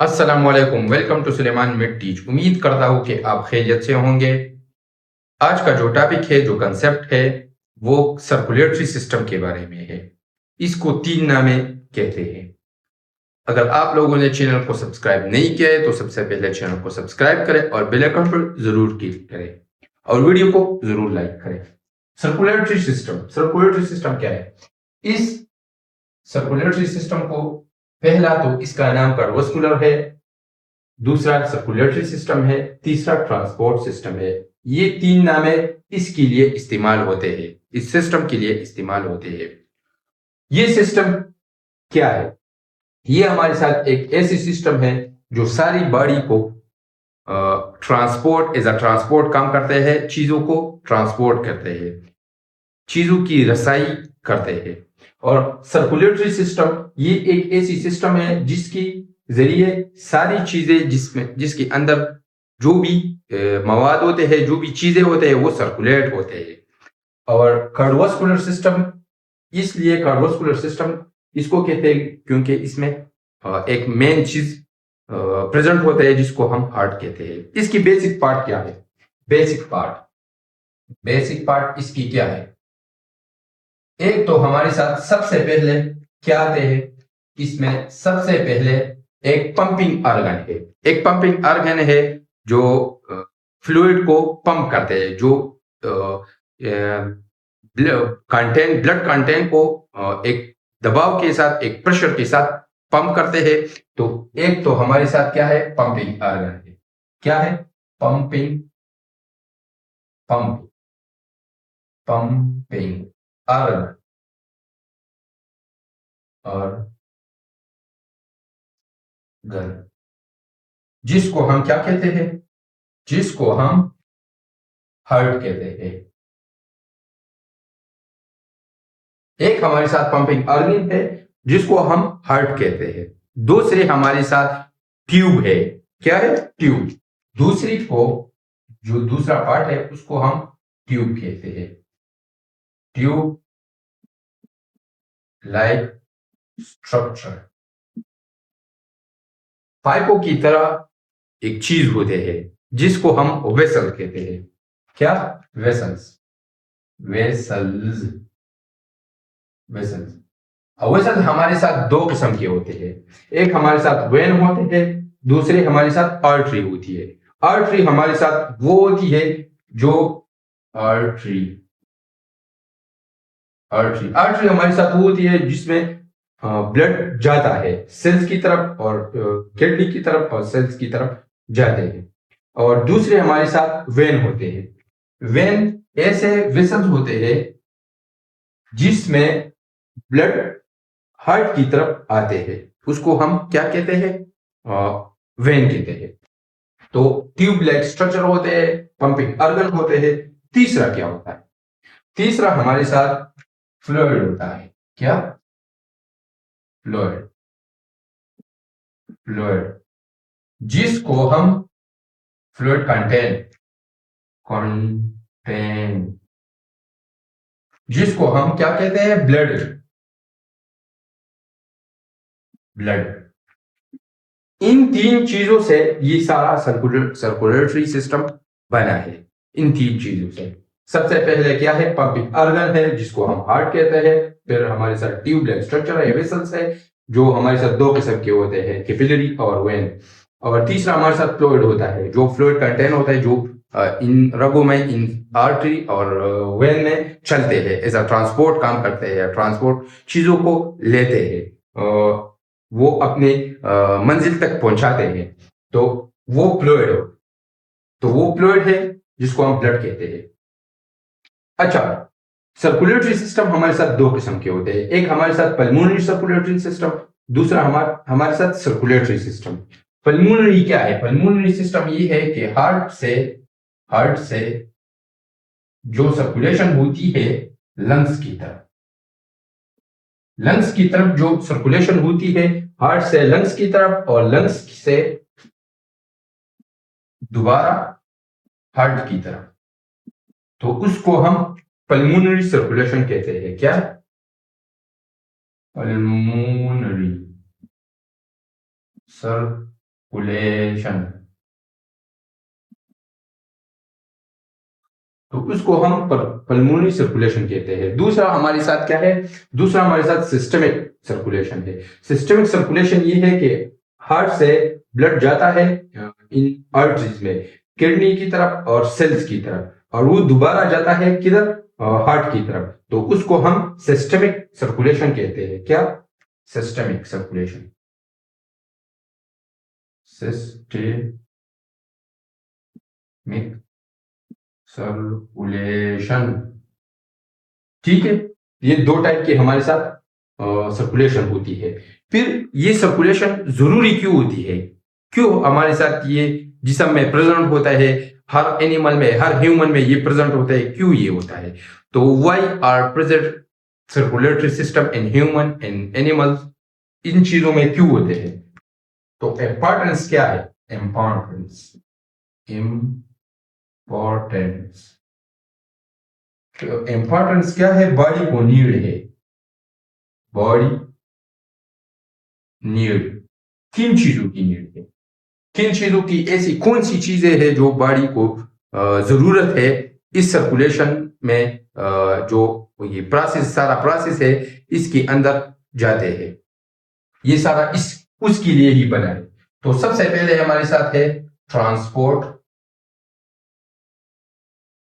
अस्सलाम वालेकुम, welcome to Suleman mid teach. उम्मीद करता हूँ कि आप खैरियत से होंगे। आज का जो टॉपिक है, जो कंसेप्ट है, वो सर्कुलेटरी सिस्टम के बारे में है। इसको 3 नामे कहते हैं। अगर आप लोगों ने चैनल को सब्सक्राइब नहीं किया है तो सबसे पहले चैनल को सब्सक्राइब करें और बेल आइकन पर जरूर क्लिक करें और वीडियो को जरूर लाइक करें। सर्कुलेटरी सिस्टम क्या है? इस सर्कुलेटरी सिस्टम को पहला तो इसका नाम कार्डियोवैस्कुलर है, दूसरा सर्कुलेटरी सिस्टम है, तीसरा ट्रांसपोर्ट सिस्टम है। ये 3 नामे इसके लिए इस्तेमाल होते हैं, इस सिस्टम के लिए इस्तेमाल होते हैं। ये सिस्टम क्या है? ये हमारे साथ एक ऐसी सिस्टम है जो सारी बॉडी को ट्रांसपोर्ट काम करते हैं, चीजों को ट्रांसपोर्ट करते हैं, चीजों की रसाई करते हैं। और सर्कुलेटरी सिस्टम ये एक ऐसी सिस्टम है जिसकी जरिए सारी चीजें जिसके अंदर जो भी मवाद होते हैं, जो भी चीजें होते हैं, वो सर्कुलेट होते हैं। और कार्डियोवैस्कुलर सिस्टम, इसलिए कार्डियोवैस्कुलर सिस्टम इसको कहते हैं क्योंकि इसमें एक मेन चीज प्रेजेंट होता है जिसको हम हार्ट कहते हैं। इसकी बेसिक पार्ट क्या है? बेसिक पार्ट इसकी क्या है? एक तो हमारे साथ सबसे पहले क्या आते हैं? इसमें सबसे पहले एक पंपिंग ऑर्गन है। एक पंपिंग ऑर्गन है जो फ्लूइड को पंप करते हैं, जो ब्लड कंटेंट को एक दबाव के साथ, एक प्रेशर के साथ पंप करते हैं। तो एक तो हमारे साथ क्या है? पंपिंग ऑर्गन है। क्या है? Pumping pump pumping organ. और गन, जिसको हम क्या कहते हैं? जिसको हम हार्ट कहते हैं। एक हमारे साथ पंपिंग ऑर्गन है जिसको हम हार्ट कहते हैं। दूसरे हमारे साथ ट्यूब है। क्या है? ट्यूब। दूसरी को, जो दूसरा पार्ट है, उसको हम ट्यूब कहते हैं। ट्यूब लाइक स्ट्रक्चर, पाइपों की तरह एक चीज होते हैं जिसको हम वेसल कहते हैं। क्या? वेसल्स। वेसल्स वेसल्स वेसल्स हमारे साथ 2 किस्म के होते हैं। एक हमारे साथ वेन होते हैं, दूसरे हमारे साथ आर्टरी होती है। आर्टरी हमारे साथ वो होती है जो आर्टरी आर्टरी आर्टरी हमारे साथ वो होती है जिसमें ब्लड जाता है सेल्स की तरफ, और किडनी की तरफ और सेल्स की तरफ जाते हैं। और दूसरे हमारे साथ वेन होते हैं। वेन ऐसे वेसल्स होते हैं जिसमें ब्लड हार्ट की तरफ आते हैं, उसको हम क्या कहते हैं? वेन कहते हैं। तो ट्यूब लाइक स्ट्रक्चर होते हैं, पंपिंग ऑर्गन होते हैं। तीसरा क्या होता है? तीसरा हमारे साथ फ्लूइड होता है। क्या? फ्लूइड फ्लूइड जिसको हम फ्लूइड कंटेंट जिसको हम क्या कहते हैं? ब्लड। इन 3 चीजों से ये सारा सर्कुलेटरी सिस्टम बना है। इन 3 चीजों से सबसे पहले क्या है? पंपिंग ऑर्गन है जिसको हम हार्ट कहते हैं। फिर हमारे साथ ट्यूब लाइक स्ट्रक्चर है, वेसल्स है, जो हमारे साथ 2 किस्म के होते हैं, कैपिलरी और वेन। और तीसरा हमारे साथ फ्लूइड होता है, जो फ्लूइड कंटेन होता है, जो इन रगों में, इन आर्टरी और वेन में चलते हैं, एज अ ट्रांसपोर्ट काम करते हैं, ट्रांसपोर्ट चीजों को लेते हैं, वो अपने मंजिल तक पहुंचाते हैं। तो वो फ्लूइड हो, तो वो फ्लूइड है जिसको हम ब्लड कहते हैं। अच्छा, सर्कुलेटरी सिस्टम हमारे साथ 2 किस्म के होते हैं। एक हमारे साथ पल्मोनरी सर्कुलेटरी सिस्टम, दूसरा हमारे साथ सर्कुलेटरी सिस्टम। पल्मोनरी क्या है? पल्मोनरी सिस्टम ये है कि हार्ट से जो सर्कुलेशन होती है लंग्स की तरफ, लंग्स की तरफ जो सर्कुलेशन होती है हार्ट से लंग्स की तरफ, और लंग्स से दोबारा हार्ट की तरफ, तो उसको हम पल्मोनरी सर्कुलेशन कहते हैं। क्या? Pulmonary circulation. सर्कुलेशन, तो उसको हम पल्मोनरी सर्कुलेशन कहते हैं। दूसरा हमारे साथ क्या है, दूसरा हमारे साथ सिस्टमिक सर्कुलेशन है। सिस्टमिक सर्कुलेशन ये है कि हार्ट से ब्लड जाता है इन आर्टरीज में, किडनी की तरफ और सेल्स की तरफ, और वो दोबारा जाता है किधर, हार्ट की तरफ, तो उसको हम सिस्टमिक सर्कुलेशन कहते हैं। क्या, सिस्टमिक सर्कुलेशन, सिस्टमिक सर्कुलेशन। ठीक है, ये दो टाइप की हमारे साथ सर्कुलेशन होती है। फिर ये सर्कुलेशन जरूरी क्यों होती है, क्यों हमारे साथ ये जिस्म में प्रेजेंट होता है, हर एनिमल में, हर ह्यूमन में ये प्रेजेंट होता है, क्यों ये होता है? तो why are present circulatory system in human and animals, इन चीजों में क्यों होते हैं? तो इंपॉर्टेंस क्या है, इंपॉर्टेंस, इंपॉर्टेंस, इंपॉर्टेंस क्या है, बॉडी को नीड है, बॉडी नीड, किन चीजों की नीड है, किन चीजों की, ऐसी कौन सी चीजें हैं जो बॉडी को जरूरत है इस सर्कुलेशन में, जो ये प्रोसेस, सारा प्रोसेस है इसके अंदर जाते हैं, ये सारा इस उसके लिए ही बना है। तो सबसे पहले हमारे साथ है transport,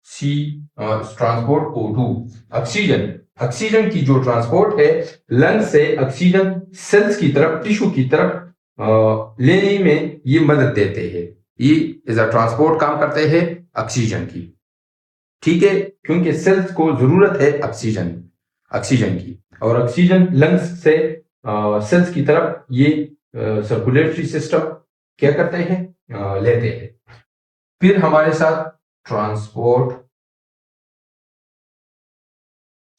transport O2, oxygen, oxygen की जो ट्रांसपोर्ट है लंग्स से ऑक्सीजन सेल्स की तरफ, टिश्यू की तरफ लेने में ये मदद देते हैं, ये एज अ ट्रांसपोर्ट काम करते हैं ऑक्सीजन की। ठीक है, क्योंकि सेल्स को जरूरत है ऑक्सीजन, ऑक्सीजन की, और ऑक्सीजन लंग्स से सेल्स की तरफ ये सर्कुलेटरी सिस्टम क्या करते हैं, लेते हैं। फिर हमारे साथ transport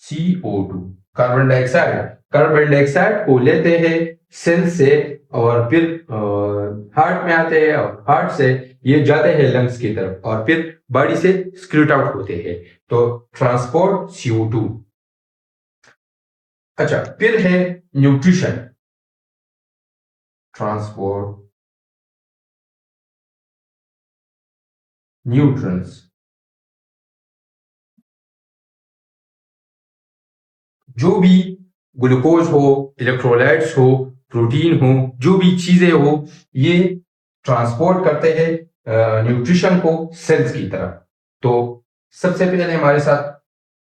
CO2, carbon dioxide, carbon dioxide को लेते हैं सेल से और फिर हार्ट में आते हैं, और हार्ट से ये जाते हैं लंग्स की तरफ और फिर बॉडी से स्क्रीट आउट होते हैं। तो ट्रांसपोर्ट CO2। अच्छा, फिर है न्यूट्रिशन, ट्रांसपोर्ट न्यूट्रिएंट्स, जो भी ग्लूकोज हो, इलेक्ट्रोलाइट्स हो, प्रोटीन हो, जो भी चीजें हो, ये ट्रांसपोर्ट करते हैं न्यूट्रिशन को सेल्स की तरफ। तो सबसे पहले हमारे साथ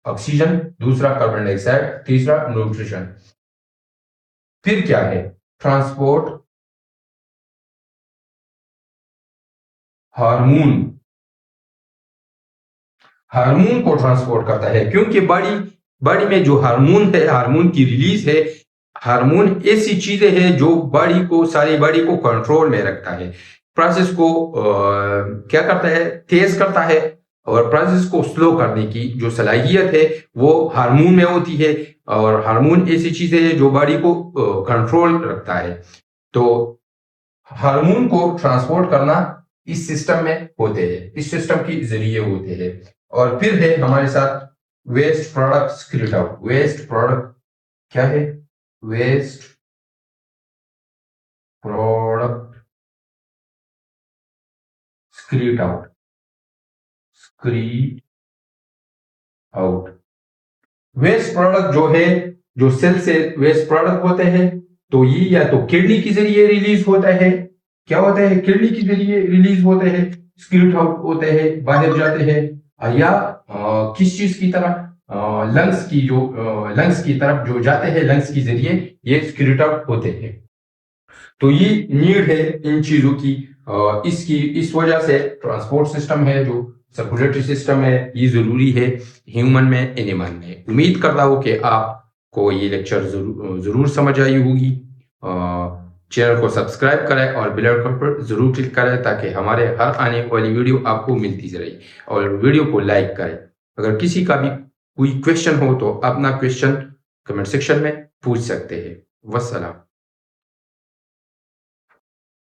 ऑक्सीजन, दूसरा कार्बन डाइऑक्साइड, तीसरा न्यूट्रिशन। फिर क्या है, ट्रांसपोर्ट हार्मोन, हार्मोन को ट्रांसपोर्ट करता है, क्योंकि बॉडी में जो हार्मोन है, हार्मोन की रिलीज है, हार्मोन ऐसी चीजें हैं जो बॉडी को, सारी बॉडी को कंट्रोल में रखता है, प्रोसेस को क्या करता है, तेज करता है, और प्रोसेस को स्लो करने की जो सलाहियत है वो हार्मोन में होती है, और हार्मोन ऐसी चीजें हैं जो बॉडी को कंट्रोल रखता है। तो हार्मोन को ट्रांसपोर्ट करना इस सिस्टम में होते हैं, इस सिस्टम के जरिए होते हैं। और फिर है हमारे साथ waste product secrete out, waste product क्या है, waste product secrete out, secrete out, waste product जो है, जो सेल से वेस्ट प्रोडक्ट होते हैं, तो ये या तो किडनी के जरिए रिलीज होता है, क्या होता है, किडनी के जरिए रिलीज होते हैं, स्क्रीट आउट होते हैं, बाहर जाते हैं, या किस चीज की तरफ, लंग्स की, जो लंग्स की तरफ जो जाते हैं, लंग्स के जरिए ये स्क्रीट आउट होते हैं। तो ये नीड है इन चीजों की, इसकी इस वजह से ट्रांसपोर्ट सिस्टम है, जो सर्कुलेटरी सिस्टम है, ये जरूरी है ह्यूमन में, एनिमल में। उम्मीद करता हूं कि आपको ये लेक्चर जरूर समझ आई होगी। चैनल को सब्सक्राइब करें और बेल आइकन पर जरूर क्लिक करें ताकि हमारे हर आने वाली वीडियो आपको मिलती रहे, और वीडियो को लाइक करें। अगर किसी का भी कोई क्वेश्चन हो तो अपना क्वेश्चन कमेंट सेक्शन में पूछ सकते हैं। वस्सलाम।